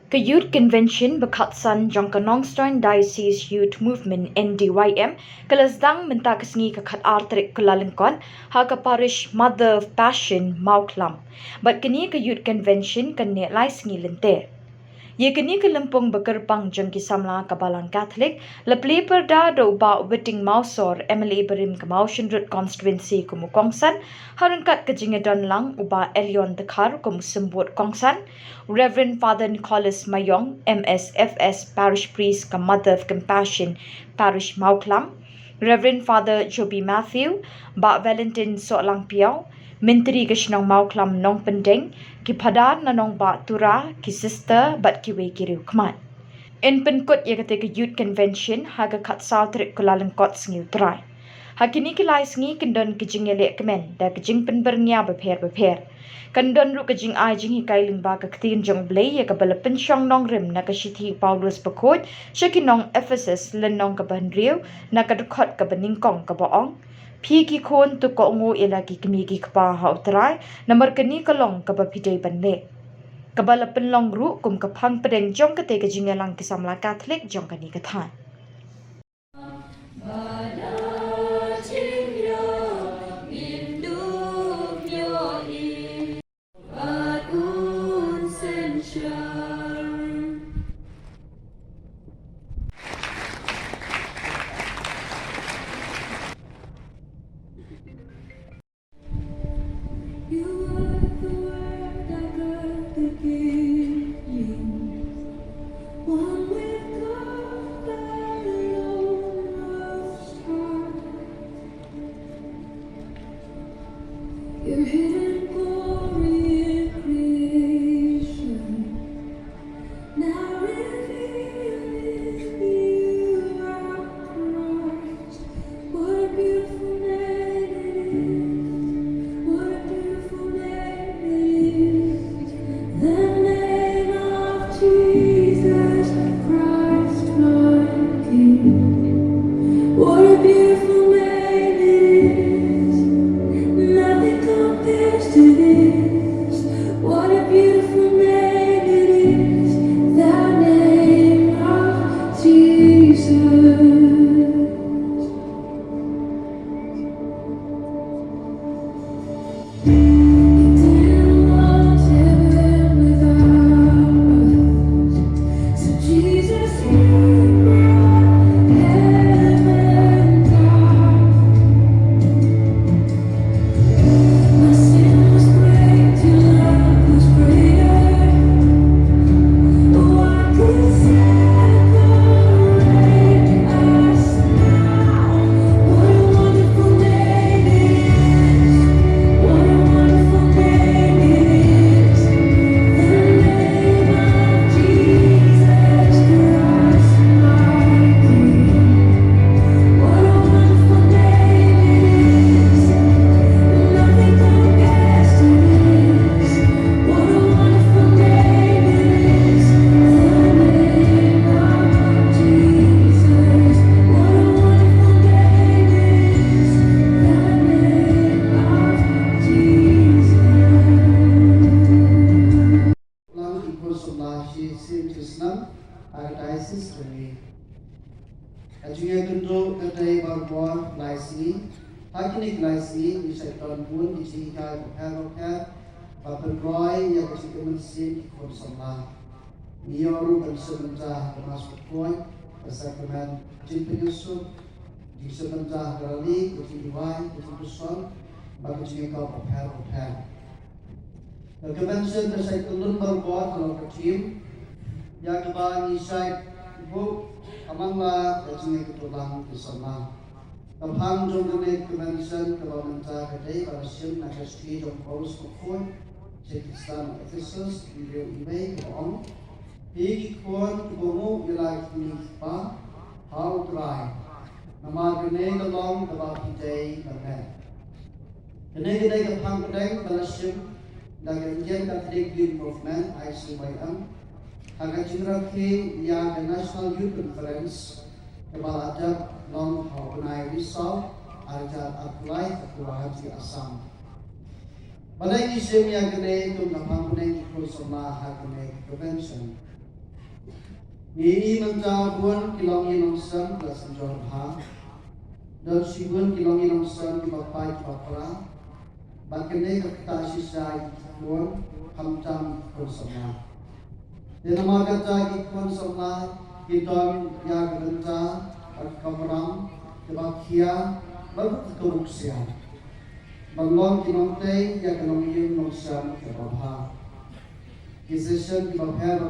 Ke Youth Convention Bekatsan jong ke Nongstoin Diocese Youth Movement NDYM ke Sdang minta kesengi ke kat artrik ke lalengkon ha ke parish Mother of Passion Mawkhlam. Bat kini ke Youth Convention ke nek lai sengi lente. Ye kini ke lempung bekerpang jong ki Samla ke balang Katholik lepli perda do ba wedding mausor MLA berim ke Mawshin Road constituency ke Mukongsan harengkat ke jingedan lang uba Elion Dekar ke Musembut Kongsan Reverend Father Nicholas Mayong MSFS Parish Priest ke Mother of Compassion Parish Mawkhlam Reverend Father Joby Matthew Ba Valentine Solang Piau Menteri ke Shillong Mawkhlam nong pendeng ki padar na nong ba tura ki sister bat ki we kiriu kman. In penkut ye kate ke youth convention haga kat sautrik kulalang kot sengiu try. Hakini ki lai sengi kendon ki jingele kemen da ki jing penbernya beper. Kendon ru ke jing ai jing hikai limba ke ketin jong blay ye ke bala pensyong nong rim na ke shithi Paulus bekot syaki nong Ephesus len nong ke bandriu na ke dekot ke beningkong ke boong. Piki kon tu ko ngo ilagi kemigi kpa hautrai namar keni kalong kaba pidai banle. Kabala penlong ru kum kapang pedeng jong kate ke jingelang ki Samla Katholik jong kani kathan. Your hidden glory in creation, now revealed in you, our Christ. What a beautiful name it is! What a beautiful name it is! The name of Jesus Christ, my King. What a beautiful name it is! Nothing compares to this. What a beautiful name it is, the name of Jesus. You didn't want heaven without us, so Jesus, you brought heaven down. My sin was great, your love was greater. What could separate us now? What a wonderful name it is! What a wonderful name it is! The name of Jesus Christ, my King. What a wonderful name it is! Nothing compares to this. What a wonderful name it is, the name of Jesus. What a wonderful name it is, the name of Jesus. Lang ikut sebelah sim Islam ada Diocese kami. Ajunya tunduk kedai barbon laisi, hakinik laisi di sektor pun di sini roket, papen roy yang kecil mesin ikut sebelah. Nioru dan sementara termasuk poin kesakramen jin penyusup di sementara rally kecil diwai kecil beson bagi sini kau roket. The convention is a lumbar board of the team. Yakba Nisai book among la the Tulang is a man. The Pang Jongane convention, the Vamanta, the day by the Sim, like a street of Bosco, Pakistan officers, video email on. Big corn, Gomu, you like me, how dry. Namagane along the Baki day, the man. The negative of Pang Day, the Sim. Dari Indian Catholic Youth Movement ICYM akan jinraki yang National Youth Conference kepala adab long organized Risau Arjat Apply Khuborjylla Assam. Balai isim yang kene itu napang kuneng ikut sama hakune convention Ini mencabuan kilongi nongsan kelas menjual ha. Dan sibuan kilongi nongsan di bapai papra. Bakene kakta sisa ikon hamtam ikon sama. Dan nama kata ikon sama idon ya gerenta kamram kebakia baru kebuksian. Banglong kinongte ya kilongi nongsan kebabha. Kisession di bapher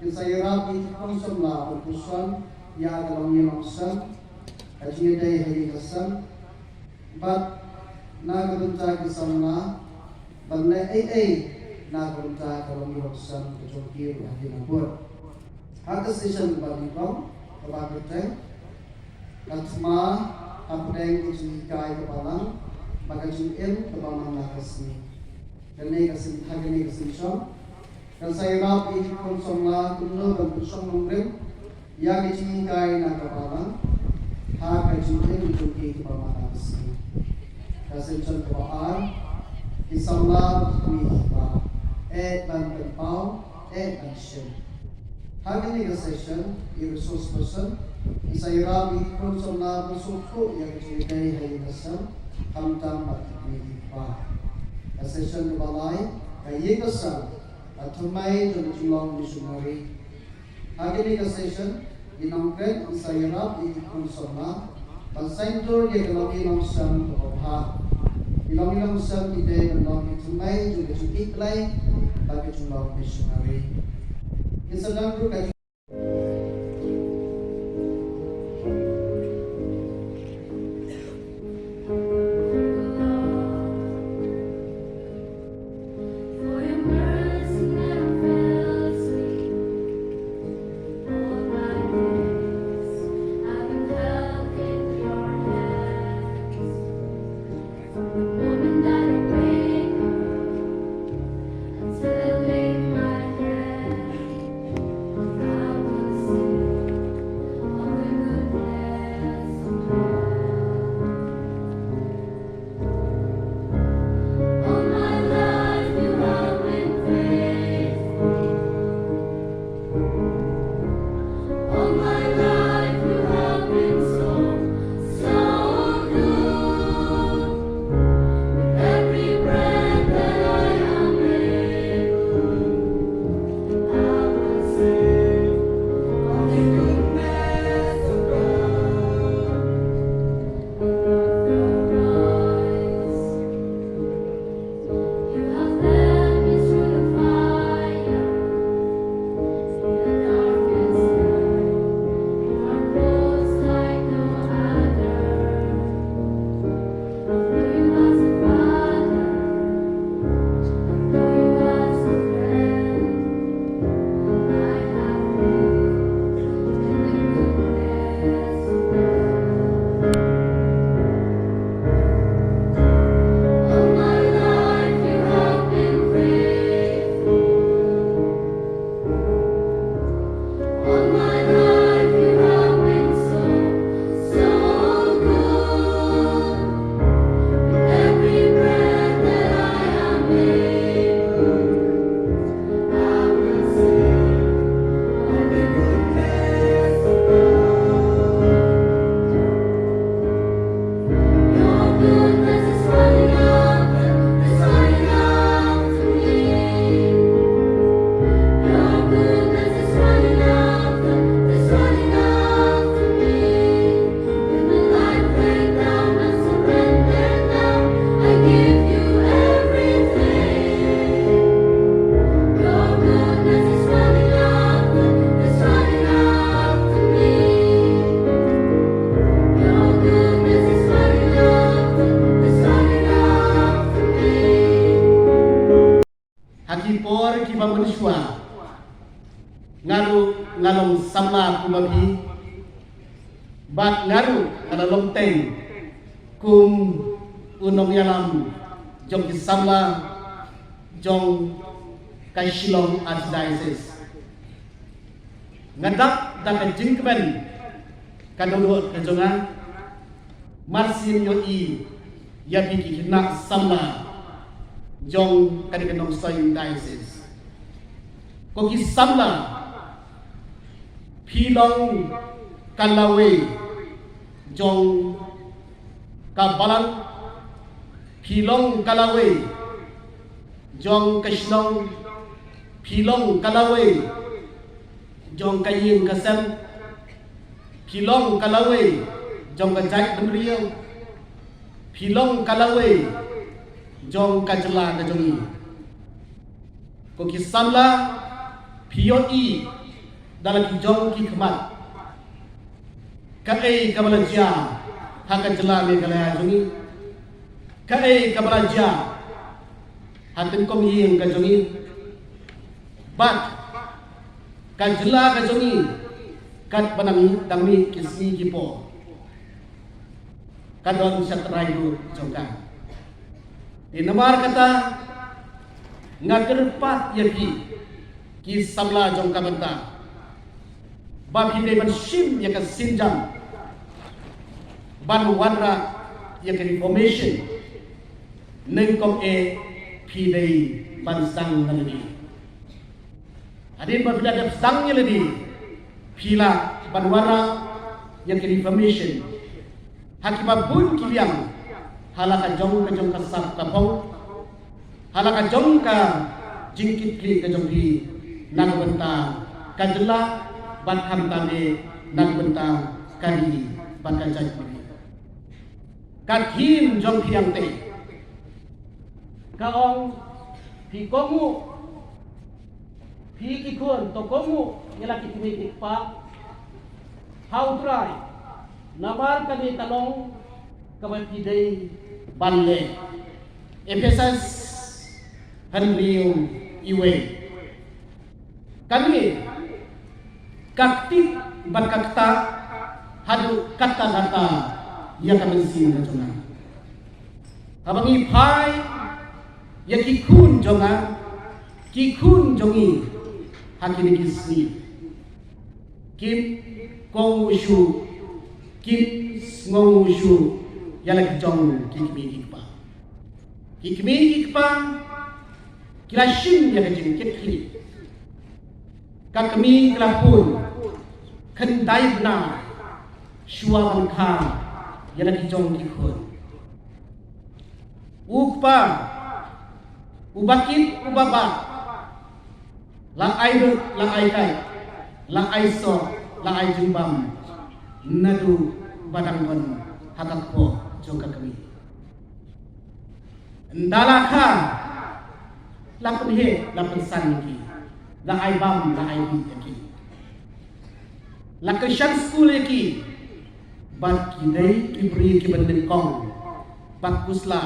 Kisayarap ikon samla berpusan ya kalongi nongsan ajiye day hari kasan bat na gabunta kisamna banne na gabunta kalongi nongsan kejokir hadi nabur hata session balingkong kabaguteng katma apdeng kujikai kepalang bagajin kepalang nakasni kene kasin hagene kasin shom dan saya rap ini pun semua kuno dan pusong nongrim yang dicintai nak kepalang hak kajian dicuci kepalang asli kasih contohan disamla berkuih dan terpau dan share hak ini session resource person saya rap ini pun semua bersuku yang dicintai hari besar hamtam berkuih session kebalai kayi besar Atumai dan Shillong missionary. Hari ini session di Nongkret Isayarap di Samla. Bansaintur dia kelongi nongsan terobha. Kelongi nongsan ide kelongi tumai juga cuti play bagi Shillong missionary. Sdang group Khubor ki bangunshwa ngalong Samla kumabi bat ngaru ada longteng kum unong yalam jong ki Samla jong kai Shillong at Diocese ngadak dan jingkben kadulu kejongan marsin yo i ya biki nak Samla jong kadi Nongstoin Diocese ko ki Samla Shillong Kalawe jong kabalang Shillong Kalawe jong Shillong Shillong Kalawe jong kayin kasem Shillong Kalawe jong kajak benriau Shillong Kalawe jong kajela kajongi koki Samla POE dalam kijong ki kemat kai kabalaja haka jela Meghalaya jongi kai kabalaja hatin kom ying kajongi bat kajela kajongi kat banami dami kisni kipo kadon satrayu jongka di namar kata ngagerpat yaki ki Samla jongka benta bab hinde ban shim ya ka sinjam ban wanra ya ka information neng kom e pidei ban sang naladi adin bab bila Sdang nya ladi pila ban wanra ya ka information hakibab bun kiliang halaka jong ka jong ka sap ka pong halaka jong ka jingkit kli ka jong di nang benta kajela ban hamtane nang benta kali ban kajai kathim jong piang te kaong pi komu pi kikun to komu yala kitimitik pa how try namar kami talong kawai pidei balle Ephesus hanriu iwe kami kaktik ban kakta hadu kata data yang kami sin jonga abangi pai ya kikun jonga kikun jongi hakini kisni kim kongushu kim ngongushu yala jong kikmi kikpa kila shim ya kajing kitli kakmi kelapun kendai benar shua bangka yana kijong kikun ukpa ubakit ubaba la ai kai la ai so la ai jumbam nadu badang bon hakakpo jong kakmi ndalaka lapan he lapan san ki la ai bam la ai bi ki la Christian school ki bat ki dai ki bri ki banding kong bakusla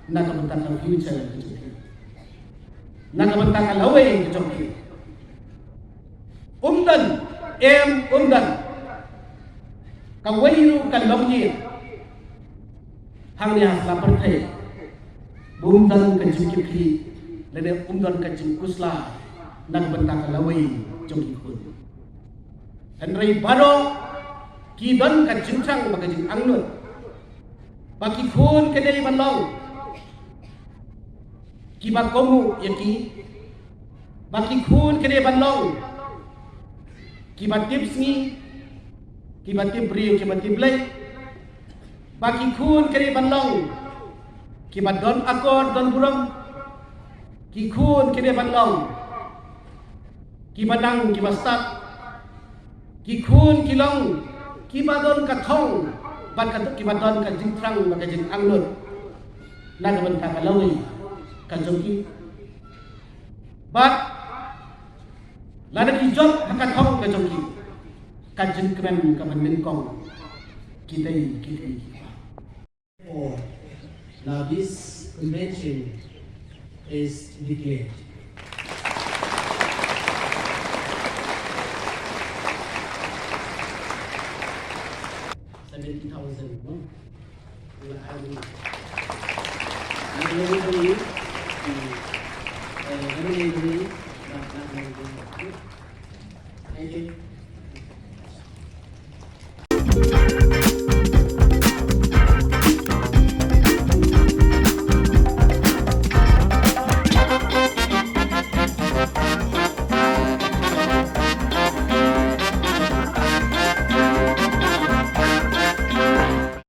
na ka bantang ka future ki na ka bantang ka lawe ki jomki umdan ka wayu ka longji hang ni hasla perthai umdan ka jumki lene umdan ka jumkusla nang bentang lawai jong ikut henry baro ki don ka jumchang baka jing angnut baki khun ke dei banlong ki ba komu yaki baki khun ke dei banlong ki ba tipsngi ki ba tibri ki ba tiblai baki khun ke dei banlong ki ba don akor don buram ki khun ke dei banlong ki badang ki bastat ki khun ki long ki badon ka thong ban ka ki badon ka jingtrang ba ka jing angnut na ka ban ka lawi ka jongki bat lada ki jong ka thong ka jongki ka jing kren ka ban ning kong ki dei ki or now this convention is declared. Thank you.